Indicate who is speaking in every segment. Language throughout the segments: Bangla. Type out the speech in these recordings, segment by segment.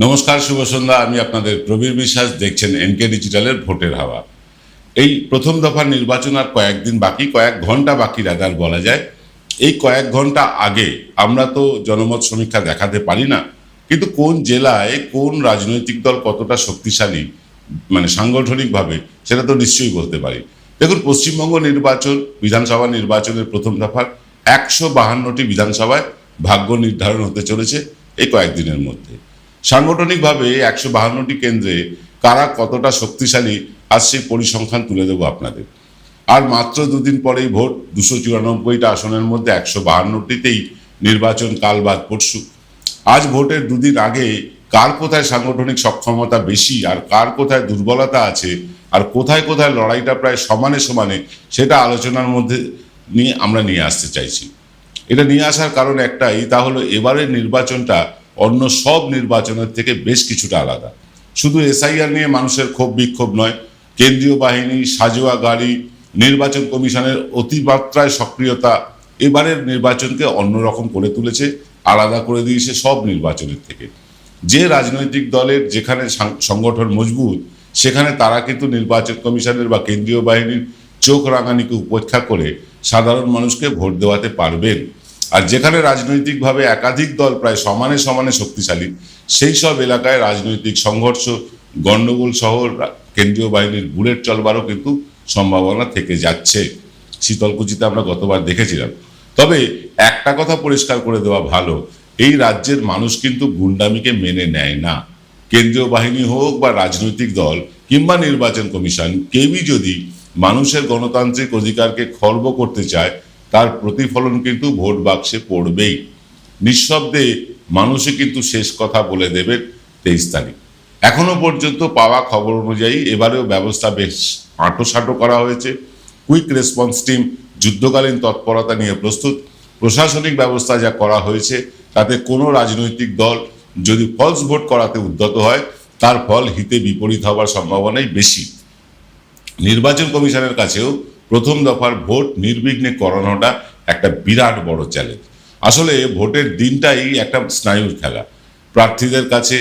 Speaker 1: নমস্কার, শুভ সন্ধ্যা। আমি আপনাদের প্রবীর বিশ্বাস। দেখছেন এনকে ডিজিটালের ভোটের হাওয়া। এই প্রথম দফার নির্বাচন আর কয়েকদিন বাকি, কয়েক ঘন্টা বাকি রাদার বলা যায়। এই কয়েক ঘন্টা আগে আমরা তো জনমত সমীক্ষা দেখাতে পারি না, কিন্তু কোন জেলায় কোন রাজনৈতিক দল কতটা শক্তিশালী মানে সাংগঠনিকভাবে, সেটা তো নিশ্চয়ই বলতে পারি। দেখুন, পশ্চিমবঙ্গ নির্বাচন, বিধানসভা নির্বাচনের প্রথম দফার 152টি বিধানসভায় ভাগ্য নির্ধারণ হতে চলেছে এই কয়েকদিনের মধ্যে। সাংগঠনিকভাবে 152টি কেন্দ্রে কারা কতটা শক্তিশালী, আজ সেই পরিসংখ্যান তুলে দেবো আপনাদের। আর মাত্র দুদিন পরেই ভোট। 294টা আসনের মধ্যে 152টিতেই নির্বাচন কাল বাদ পরশু। আজ ভোটের দুদিন আগে কার কোথায় সাংগঠনিক সক্ষমতা বেশি আর কার কোথায় দুর্বলতা আছে আর কোথায় কোথায় লড়াইটা প্রায় সমানে সমানে, সেটা আলোচনার মধ্যে নিয়ে আমরা নিয়ে আসতে চাইছি। এটা নিয়ে আসার কারণ একটাই, তা হলো এবারের নির্বাচনটা অন্য সব নির্বাচনের থেকে বেশ কিছুটা আলাদা। শুধু এসআইআর নিয়ে মানুষের ক্ষোভ বিক্ষোভ নয়, কেন্দ্রীয় বাহিনী, সাজোয়া গাড়ি, নির্বাচন কমিশনের অতিমাত্রায় সক্রিয়তা এবারের নির্বাচনকে অন্যরকম করে তুলেছে, আলাদা করে দিয়েছে সব নির্বাচনের থেকে। যে রাজনৈতিক দলের যেখানে সংগঠন মজবুত, সেখানে তারা কিন্তু নির্বাচন কমিশনের বা কেন্দ্রীয় বাহিনীর চোখ রাঙানিকে উপেক্ষা করে সাধারণ মানুষকে ভোট দেওয়াতে পারবেন। আর যেখানে রাজনৈতিকভাবে একাধিক দল প্রায় সমানে সমানে শক্তিশালী, সেই সব এলাকায় রাজনৈতিক সংঘর্ষ, গণ্ডগোল সহ কেন্দ্রীয় বাহিনীর বুলেট চলবারও কিন্তু সম্ভাবনা থেকে যাচ্ছে। শীতলকুচিতে আমরা গতবার দেখেছিলাম। তবে একটা কথা পরিষ্কার করে দেওয়া ভালো, এই রাজ্যের মানুষ কিন্তু গুন্ডামিকে মেনে নেয় না। কেন্দ্রীয় বাহিনী হোক বা রাজনৈতিক দল কিংবা নির্বাচন কমিশন, কেউই যদি মানুষের গণতান্ত্রিক অধিকারকে খর্ব করতে চায়, তার প্রতিফলন কিন্তু ভোট বাক্সে পড়বেই। নিঃশব্দে মানুষই কিন্তু শেষ কথা বলে দেবে 23 তারিখ। এখনো পর্যন্ত পাওয়া খবর অনুযায়ী এবারেও ব্যবস্থা বেশ আঁটোসাঁটো করা হয়েছে। কুইক রেসপন্স টিম যুদ্ধকালীন তৎপরতা নিয়ে প্রস্তুত। প্রশাসনিক ব্যবস্থা যা করা হয়েছে, তাতে কোনো রাজনৈতিক দল যদি ফলস ভোট করাতে উদ্যত হয়, তার ফল হিতে বিপরীত হওয়ার সম্ভাবনাই বেশি। নির্বাচন কমিশনের কাছেও প্রথম দফার ভোট নির্বিঘ্নে করানোটা একটা বিরাট বড় চ্যালেঞ্জ। আসলে ভোটের দিনটাই একটা স্নায়ুর খেলা। প্রার্থীদের কাছে,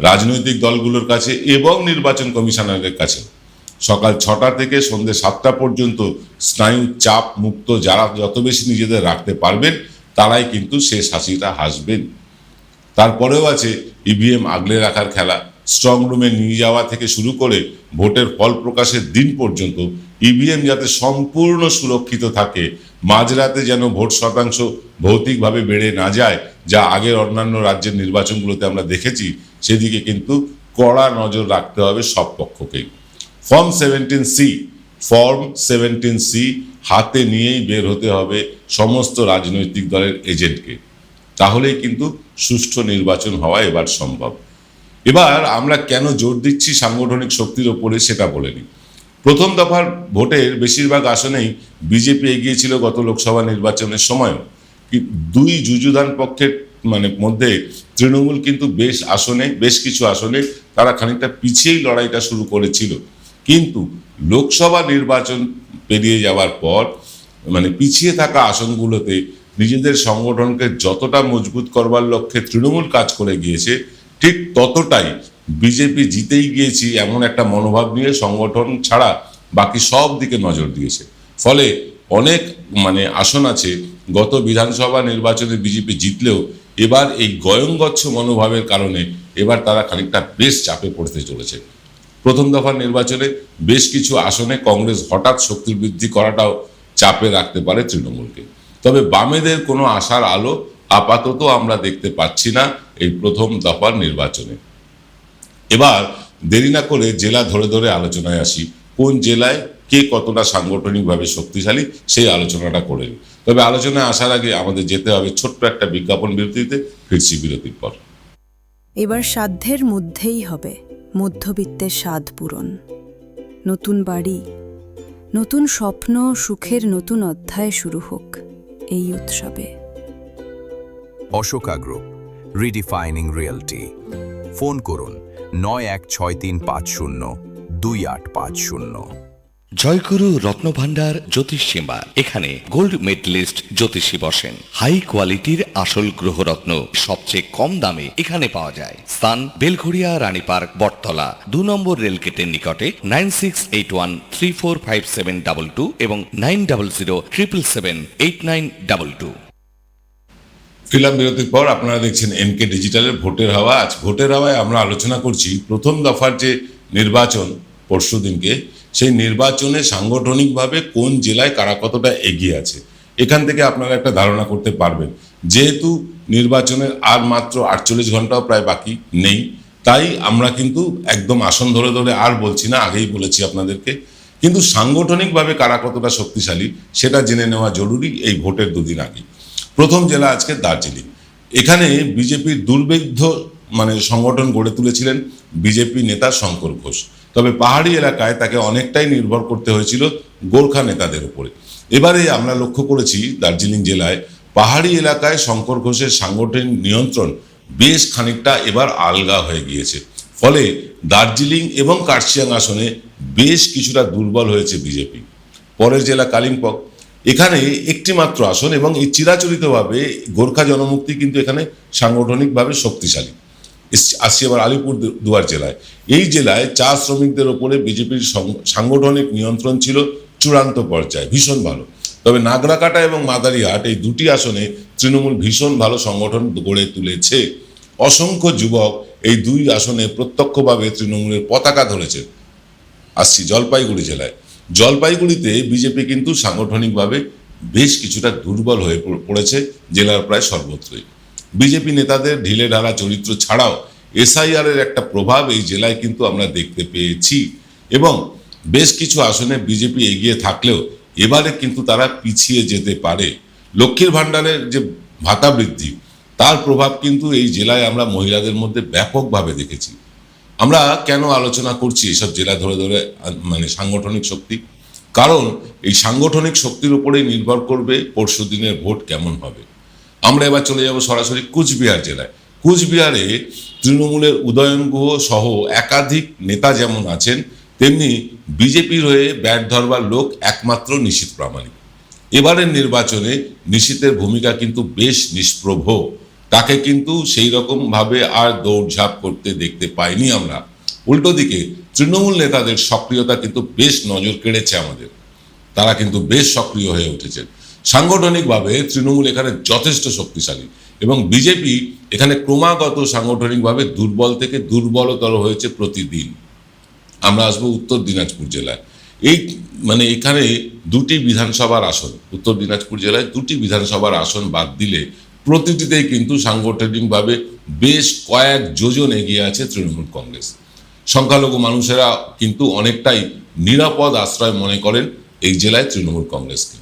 Speaker 1: রাজনৈতিক দলগুলোর কাছে এবং নির্বাচন কমিশনারের কাছে সকাল 6টা থেকে সন্ধ্যে 7টা পর্যন্ত স্নায়ু চাপ মুক্ত যারা যত বেশি নিজেদের রাখতে পারবেন, তারাই কিন্তু শেষ হাসিটা হাসবেন। তারপরেও আছে ইভিএম আগলে রাখার খেলা। স্ট্রং রুমে নিয়ে যাওয়া থেকে শুরু করে ভোটের ফল প্রকাশের দিন পর্যন্ত ইভিএম যাতে সম্পূর্ণ সুরক্ষিত থাকে, মাঝরাতে যেন ভোট শতাংশ ভৌতিকভাবে বেড়ে না যায়, যা আগের অন্যান্য রাজ্যের নির্বাচনগুলোতে আমরা দেখেছি, সেদিকে কিন্তু কড়া নজর রাখতে হবে সব পক্ষকেই। ফর্ম 17C হাতে নিয়েই বের হতে হবে সমস্ত রাজনৈতিক দলের এজেন্টকে। তাহলেই কিন্তু সুষ্ঠু নির্বাচন হওয়া এবার সম্ভব। এবার আমরা কেন জোর দিচ্ছি সাংগঠনিক শক্তির ওপরে, সেটা বলে নিই। প্রথম দফার ভোটের বেশিরভাগ আসনেই বিজেপি এগিয়ে ছিল গত লোকসভা নির্বাচনের সময়ও। দুই যুযুধান পক্ষের মধ্যে তৃণমূল কিন্তু বেশ কিছু আসনে তারা খানিকটা পিছিয়েই লড়াইটা শুরু করেছিল। কিন্তু লোকসভা নির্বাচন পেরিয়ে যাওয়ার পর পিছিয়ে থাকা আসনগুলোতে নিজেদের সংগঠনকে যতটা মজবুত করবার লক্ষ্যে তৃণমূল কাজ করে গিয়েছে, ঠিক ততটাই বিজেপি জিতেই গিয়েছি এমন একটা মনোভাব নিয়ে সংগঠন ছাড়া বাকি সব দিকে নজর দিয়েছে। ফলে অনেক আসন আছে গত বিধানসভা নির্বাচনে বিজেপি জিতলেও এবার এই গয়ঙ্গচ্ছ মনোভাবের কারণে এবার তারা খানিকটা বেশ চাপে পড়তে চলেছে। প্রথম দফার নির্বাচনে বেশ কিছু আসনে কংগ্রেস হঠাৎ শক্তি বৃদ্ধি করাটাও চাপে রাখতে পারে তৃণমূলকে। তবে বামেদের কোনো আশার আলো আপাতত আমরা দেখতে পাচ্ছি না এই প্রথম দফার নির্বাচনে। এবার দেরি না করে জেলা ধরে ধরে আলোচনায় আসি। কোন জেলায় কে কতটা সাংগঠনিকভাবে শক্তিশালী, সেই আলোচনাটা করে নিই। তবে আলোচনায় আসার আগে আমাদের যেতে হবে ছোট্ট একটা বিজ্ঞাপন বিরতিতে। ফিরছি বিরতির পর।
Speaker 2: এবার সাধ্যের মধ্যেই হবে মধ্যবিত্তের স্বাদ পূরণ। নতুন বাড়ি, নতুন স্বপ্ন, সুখের নতুন অধ্যায় শুরু হোক এই উৎসবে।
Speaker 3: Ashoka group, রিডিফাইনিং realty. ফোন করুন 9163502850।
Speaker 4: জয়গুরু রত্নভান্ডার জ্যোতিষ সেবা। এখানে গোল্ড মেডেলিস্ট জ্যোতিষী বসেন। হাই কোয়ালিটির আসল গ্রহরত্ন সবচেয়ে কম দামে এখানে পাওয়া যায়। স্থান বেলঘড়িয়া রানী পার্ক, বটতলা, 2 নম্বর রেলগেটের নিকটে। 9681345722 এবং 9007778922।
Speaker 1: ফিল্ম বিরতির পর আপনারা দেখছেন এনকে ডিজিটালের ভোটের হাওয়া। আজ ভোটের হাওয়ায় আমরা আলোচনা করছি প্রথম দফার যে নির্বাচন পরশুদিনকে, সেই নির্বাচনে সাংগঠনিকভাবে কোন জেলায় কারা কতটা এগিয়ে আছে এখান থেকে আপনারা একটা ধারণা করতে পারবেন। যেহেতু নির্বাচনের আর মাত্র 48 ঘন্টাও প্রায় বাকি নেই, তাই আমরা কিন্তু একদম আসন ধরে ধরে আর বলছি না, আগেই বলেছি আপনাদেরকে। কিন্তু সাংগঠনিকভাবে কারা কতটা শক্তিশালী সেটা জেনে নেওয়া জরুরি এই ভোটের দুদিন আগে। প্রথম জেলা আজকে দার্জিলিং। এখানে বিজেপির দুর্ভেদ্য সংগঠন গড়ে তুলেছিলেন বিজেপি নেতা শঙ্কর ঘোষ। তবে পাহাড়ি এলাকায় তাকে অনেকটাই নির্ভর করতে হয়েছিল গোর্খা নেতাদের উপরে। এবারে আমরা লক্ষ্য করেছি দার্জিলিং জেলায় পাহাড়ি এলাকায় শঙ্কর ঘোষের সাংগঠনিক নিয়ন্ত্রণ বেশ খানিকটা এবার আলগা হয়ে গিয়েছে। ফলে দার্জিলিং এবং কার্শিয়াং আসনে বেশ কিছুটা দুর্বল হয়েছে বিজেপি। পরের জেলা কালিম্পং। এখানে একটি মাত্র আসন এবং এই চিরাচরিতভাবে গোর্খা জনমুক্তি কিন্তু এখানে সাংগঠনিকভাবে শক্তিশালী। আসছি আবার আলিপুর দুয়ার জেলায়। এই জেলায় চা শ্রমিকদের ওপরে বিজেপির সাংগঠনিক নিয়ন্ত্রণ ছিল চূড়ান্ত পর্যায়ে, ভীষণ ভালো। তবে নাগরাকাটা এবং মাদারিহাট এই দুটি আসনে তৃণমূল ভীষণ ভালো সংগঠন গড়ে তুলেছে। অসংখ্য যুবক এই দুই আসনে প্রত্যক্ষভাবে তৃণমূলের পতাকা ধরেছে। আসছি জলপাইগুড়ি জেলায়। জলপাইগুড়িতে বিজেপি কিন্তু সাংগঠনিকভাবে বেশ কিছুটা দুর্বল হয়ে পড়েছে জেলার প্রায় সর্বত্রই। বিজেপি নেতাদের ঢিলে ঢালা চরিত্র ছাড়াও এসআইআর এর একটা প্রভাব এই জেলায় কিন্তু আমরা দেখতে পেয়েছি এবং বেশ কিছু আসনে বিজেপি এগিয়ে থাকলেও এবারে কিন্তু তারা পিছিয়ে যেতে পারে। লক্ষ্মীর ভাণ্ডারের যে ভাতা বৃদ্ধি, তার প্রভাব কিন্তু এই জেলায় আমরা মহিলাদের মধ্যে ব্যাপকভাবে দেখেছি। আমরা কেন আলোচনা করছি এসব জেলা ধরে ধরে সাংগঠনিক শক্তি? কারণ এই সাংগঠনিক শক্তির উপরেই নির্ভর করবে পরশু দিনের ভোট কেমন হবে। আমরা এবার চলে যাব সরাসরি কুচবিহার জেলায়। কুচবিহারে তৃণমূলের উদয়ন গুহ সহ একাধিক নেতা যেমন আছেন, তেমনি বিজেপির হয়ে ব্যাট ধরবার লোক একমাত্র নিশীথ প্রামাণিক। এবারের নির্বাচনে নিশীথের ভূমিকা কিন্তু বেশ নিষ্প্রভ। তাকে কিন্তু সেই রকম ভাবে আর দৌড়ঝাঁপ করতে দেখতে পাইনি আমরা। উল্টো দিকে তৃণমূল নেতাদের সক্রিয়তা কিন্তু বেশ নজর কেড়েছে আমাদের। তারা কিন্তু বেশ সক্রিয় হয়ে উঠেছেন। সাংগঠনিকভাবে তৃণমূল এখানে যথেষ্ট শক্তিশালী এবং বিজেপি এখানে ক্রমাগত সাংগঠনিকভাবে দুর্বল থেকে দুর্বলতর হয়েছে প্রতিদিন। আমরা আসবো উত্তর দিনাজপুর জেলায়। এখানে দুটি বিধানসভার আসন, উত্তর দিনাজপুর জেলায় দুটি বিধানসভার আসন বাদ দিলে প্রতিটিতেই কিন্তু সাংগঠনিকভাবে বেশ কয়েক যোজন এগিয়ে আছে তৃণমূল কংগ্রেস। সংখ্যালঘু মানুষেরা কিন্তু অনেকটাই নিরাপদ আশ্রয় মনে করেন এই জেলায় তৃণমূল কংগ্রেসকে।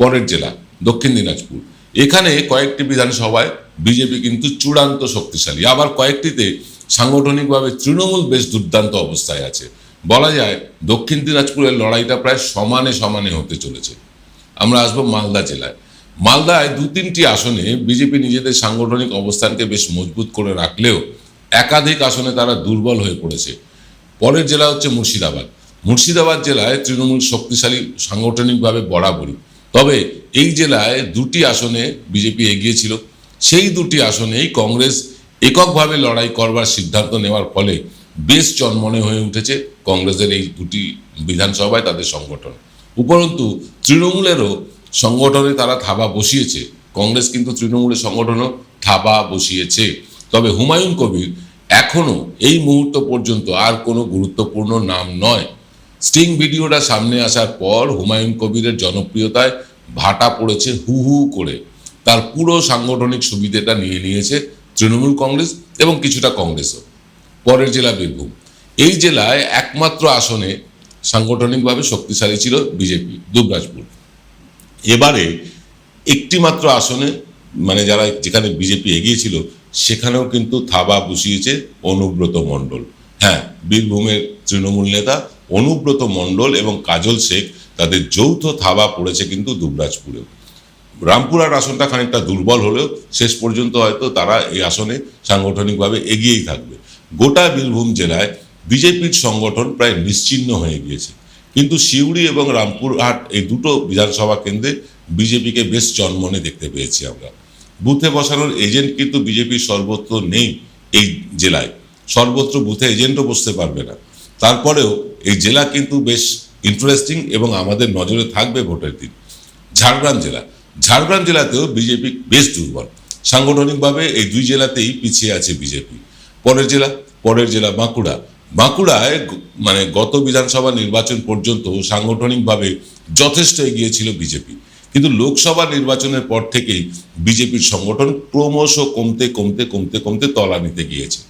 Speaker 1: পরের জেলা দক্ষিণ দিনাজপুর। এখানে কয়েকটি বিধানসভায় বিজেপি কিন্তু চূড়ান্ত শক্তিশালী, আবার কয়েকটিতে সাংগঠনিকভাবে তৃণমূল বেশ দুর্দান্ত অবস্থায় আছে। বলা যায় দক্ষিণ দিনাজপুরের লড়াইটা প্রায় সমানে সমানে হতে চলেছে। আমরা আসবো মালদা জেলায়। মালদায় 2-3টি আসনে বিজেপি নিজেদের সাংগঠনিক অবস্থানকে বেশ মজবুত করে রাখলেও একাধিক আসনে তারা দুর্বল হয়ে পড়েছে। পরের জেলা হচ্ছে মুর্শিদাবাদ। মুর্শিদাবাদ জেলায় তৃণমূল শক্তিশালী সাংগঠনিকভাবে বরাবরই। তবে এই জেলায় 2টি আসনে বিজেপি এগিয়েছিল। সেই 2টি আসনেই কংগ্রেস এককভাবে লড়াই করবার সিদ্ধান্ত নেওয়ার ফলে বেশ চনমনে হয়ে উঠেছে কংগ্রেসের এই 2টি বিধানসভায় তাদের সংগঠন। উপরন্তু তৃণমূলেরও সংগঠনে তারা থাবা বসিয়েছে। কংগ্রেস কিন্তু তৃণমূলের সংগঠনও থাবা বসিয়েছে। তবে হুমায়ুন কবির এখনো এই মুহূর্ত পর্যন্ত আর কোনো গুরুত্বপূর্ণ নাম নয়। স্টিং ভিডিওটা সামনে আসার পর হুমায়ুন কবিরের জনপ্রিয়তায় ভাটা পড়েছে হু হু করে। তার পুরো সাংগঠনিক সুবিধাটা নিয়ে নিয়েছে তৃণমূল কংগ্রেস এবং কিছুটা কংগ্রেসও। পরের জেলা বীরভূম। এই জেলায় একমাত্র আসনে সাংগঠনিকভাবে শক্তিশালী ছিল বিজেপি, দুবরাজপুর। এবারে একটি মাত্র আসনে যেখানে বিজেপি এগিয়েছিল সেখানেও কিন্তু থাবা বসিয়েছে অনুব্রত মণ্ডল। হ্যাঁ, বীরভূমের তৃণমূল নেতা অনুব্রত মণ্ডল এবং কাজল শেখ তাদের যৌথ থাবা পড়েছে কিন্তু দুবরাজপুরেও। রামপুরহাট আসনটা খানিকটা দুর্বল হলেও শেষ পর্যন্ত হয়তো তারা এই আসনে সাংগঠনিকভাবে এগিয়েই থাকবে। গোটা বীরভূম জেলায় বিজেপির সংগঠন প্রায় নিশ্চিহ্ন হয়ে গিয়েছে। কিন্তু সিউড়ি এবং রামপুরহাট এই দুটো বিধানসভা কেন্দ্রে বিজেপিকে বেশ জন্মনে দেখতে পেয়েছি আমরা। বুথে বসানোর এজেন্ট কিন্তু বিজেপির সর্বত্র নেই এই জেলায়, সর্বত্র বুথে এজেন্টও বসতে পারবে না। তারপরেও এই জেলা কিন্তু বেশ ইন্টারেস্টিং এবং আমাদের নজরে থাকবে ভোটের দিন। ঝাড়গ্রাম জেলাতেও বিজেপি বেশ দুর্বল, সাংগঠনিকভাবে এই দুই জেলাতেই পিছিয়ে আছে বিজেপি। পরের জেলা বাঁকুড়ায় মানে গত বিধানসভা নির্বাচন পর্যন্ত সাংগঠনিকভাবে যথেষ্ট এগিয়ে ছিল বিজেপি, কিন্তু লোকসভা নির্বাচনের পর থেকেই বিজেপির সংগঠন ক্রমশ কমতে তলানিতে গিয়েছে।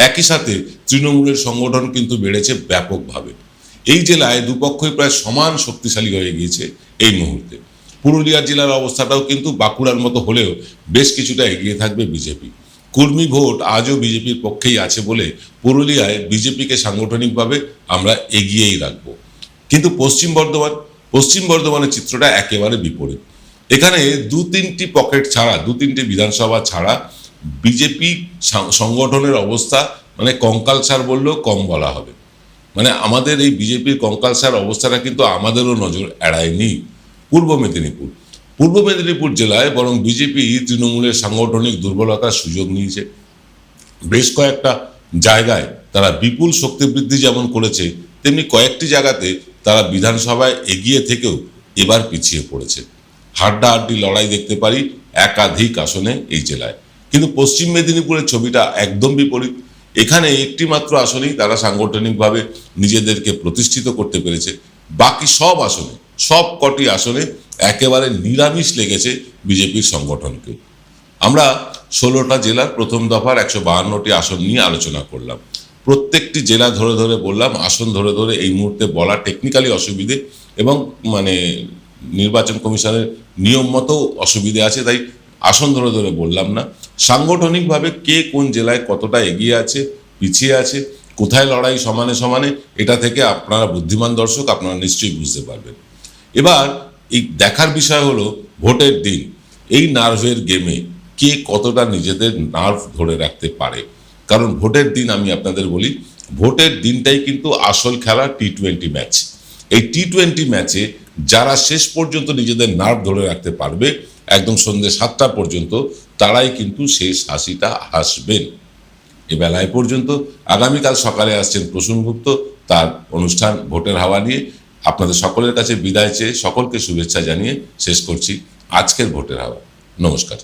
Speaker 1: একই সাথে তৃণমূলের সংগঠন কিন্তু বেড়েছে ব্যাপকভাবে। এই জেলায় দুপক্ষই প্রায় সমান শক্তিশালী হয়ে গিয়েছে এই মুহূর্তে। পুরুলিয়া জেলার অবস্থাটাও কিন্তু বাঁকুড়ার মতো হলেও বেশ কিছুটা এগিয়ে থাকবে বিজেপি। কর্মী ভোট আজও বিজেপির পক্ষেই আছে বলে পুরুলিয়ায় বিজেপিকে সাংগঠনিকভাবে আমরা এগিয়েই রাখব। কিন্তু পশ্চিম বর্ধমানের চিত্রটা একেবারে বিপরীত। এখানে দু তিনটি বিধানসভা ছাড়া বিজেপি সংগঠনের অবস্থা মানে কঙ্কালসার বললেও কম বলা হবে। মানে আমাদের এই বিজেপির কঙ্কালসার অবস্থাটা কিন্তু আমাদেরও নজর এড়ায়নি। পূর্ব মেদিনীপুর জেলায় বরং বিজেপি তৃণমূলের সাংগঠনিক দুর্বলতার সুযোগ নিয়েছে। বেশ কয়েকটা জায়গায় তারা বিপুল শক্তি বৃদ্ধি যেমন করেছে, তেমনি কয়েকটি জায়গাতে তারা বিধানসভায় এগিয়ে থেকেও এবার পিছিয়ে পড়েছে। হাড্ডাহাড্ডি লড়াই দেখতে পারি একাধিক আসনে এই জেলায়। কিন্তু পশ্চিম মেদিনীপুরের ছবিটা একদম বিপরীত। এখানে একটি মাত্র আসনেই তারা সাংগঠনিকভাবে নিজেদেরকে প্রতিষ্ঠিত করতে পেরেছে। বাকি সব কটি আসনে একেবারে নিরামিষ লেগেছে বিজেপির সংগঠনকে। আমরা 16টা জেলার প্রথম দফার 152টি আসন নিয়ে আলোচনা করলাম। প্রত্যেকটি জেলা ধরে বললাম, আসন ধরে এই মুহূর্তে বলা টেকনিক্যালি অসুবিধে এবং মানে নির্বাচন কমিশনের নিয়ম মতো অসুবিধে আছে, তাই আসন ধরে বললাম না। সাংগঠনিকভাবে কে কোন জেলায় কতটা এগিয়ে আছে, পিছিয়ে আছে, কোথায় লড়াই সমানে এটা থেকে আপনারা বুদ্ধিমান দর্শক আপনারা নিশ্চয়ই বুঝতে পারবেন। এবার এই দেখার বিষয় হলো ভোটের দিন এই নার্ভের গেমে কে কতটা নিজেদের নার্ভ ধরে রাখতে পারে। কারণ ভোটের দিন আমি আপনাদের বলি, ভোটের দিনটাই কিন্তু আসল খেলা টি-20 ম্যাচ। এই টি-20 ম্যাচে যারা শেষ পর্যন্ত নিজেদের নার্ভ ধরে রাখতে পারবে একদম সন্ধ্যে 7টা পর্যন্ত, তারাই কিন্তু শেষ হাসিটা হাসবেন। এ বেলায় পর্যন্ত আগামীকাল সকালে আসছেন প্রসূন গুপ্ত তার অনুষ্ঠান ভোটের হাওয়া নিয়ে। আপনাদের সকলের কাছে বিদায় চেয়ে সকলকে শুভেচ্ছা জানিয়ে শেষ করছি আজকের ভোটের হাওয়া। নমস্কার।